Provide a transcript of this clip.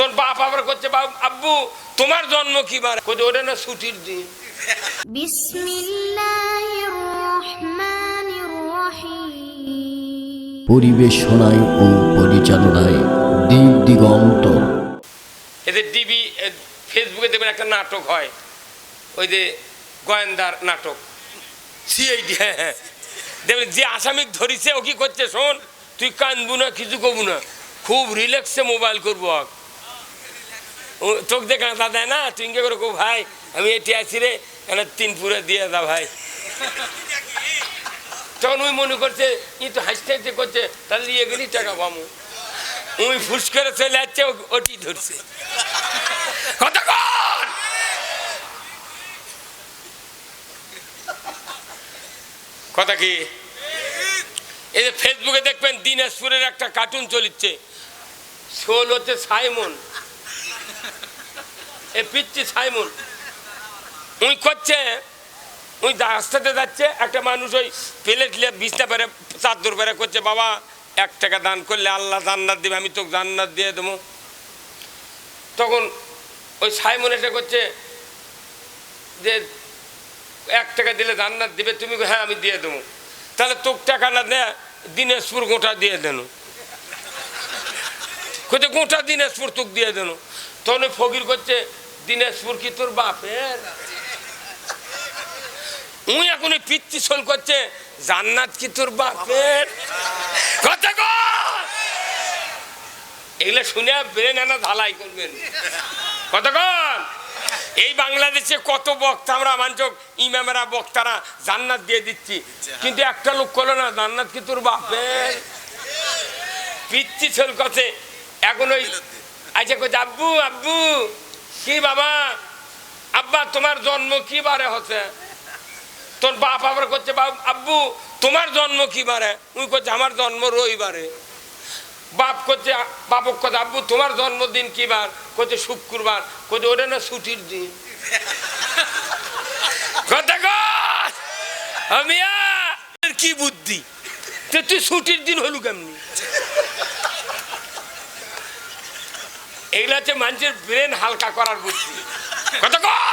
তোর বাপ আবার করছে আব্বু তোমার জন্ম কি বার, ওটা না ছুটির দিন। বিসমিল্লাহির রহমানির রহিম। পরিবেশনায় ও পরিচালনায় দিক দিগন্ত। এদের টিভি ফেসবুকে দেখবেন একটা নাটক হয়, ওই যে গোয়েন্দার নাটক সিআইডি। হ্যাঁ হ্যাঁ, দেখবেন যে আসামিক ধরিছে ও কি করছে, শোন তুই কানবু না কিছু করবো না, খুব রিল্যাক্সে মোবাইল করবো, চোখ দেখে কাঁদা দেয় না, তুই ইঙ্গে করে কো ভাই আমি এটি আছি রে, এখানে 3 পুরে দিয়ে দা ভাই। তখন ওই মনে করছে ই তো হাসতে হাসতে করছে, তাহলে নিয়ে গেলি টাকা পাবো, ওই ফুস করে চলে যাচ্ছে, ওটি ধরছে। কতক্ষণ কথা কি, এই যে ফেসবুকে দেখবেন দিনাজপুরের একটা কার্টুন চলিচ্ছে, শোল হচ্ছে সাইমন, এ পিচ্ছি সাইমন, ওই করছে ওই রাস্তাতে যাচ্ছে, একটা মানুষ ওই প্লেট নিয়ে বিছনা পেরে চাদর পেরে করছে, বাবা 1 টাকা দান করলে আল্লাহ জান্নাত দেবে, আমি তোকে জান্নাত দিয়ে দেবো। তখন ওই সাইমন এসে করছে যে 1 টাকা দিলে জান্নাত দিবে, তুমি হ্যাঁ আমি দিয়ে দেবো, তাহলে তোকে টাকা না দেয় দিনাজপুর গোটা দিয়ে দেন, কোথায় গোটা দিনাজপুর তোকে দিয়ে দেন। তখন ওই ফকির করছে দিনাজপুর কি তোর বাপের, উই এখন ওই পিচ্ছি সোল করছে জান্নাত কি তোর বাপের। কথা কর, এগুলো শুনে ব্রেন আনা ঢালাই করবেন। কতক্ষণ এই বাংলাদেশে কত বক্তা আমরা মানচক ইমামেরা বক্তারা জান্নাত দিয়ে দিচ্ছি, কিন্তু একটা লোক করলো না জান্নাত কি তোর বাপের। পিচ্ছি ছোল করছে এখন ওই আচ্ছা কই আব্বু আব্বু কি বাবা, আব্বা তোমার জন্ম কি বারে হচ্ছে, তোর বাপ আবার করছে আব্বু তোমার জন্ম কি বারে, উই করছে আমার জন্ম রবিবারে। বাপ করছে বাপক কথা আব্বু তোমার জন্মদিন কি বার, করছে শুক্রবার, করছে ওটা না ছুটির দিন। কথা কর আমিয়া কি বুদ্ধি, তুই ছুটির দিন হলু কেমনি। এগুলা হচ্ছে মানুষের ব্রেন হালকা করার বুদ্ধি। কথা কর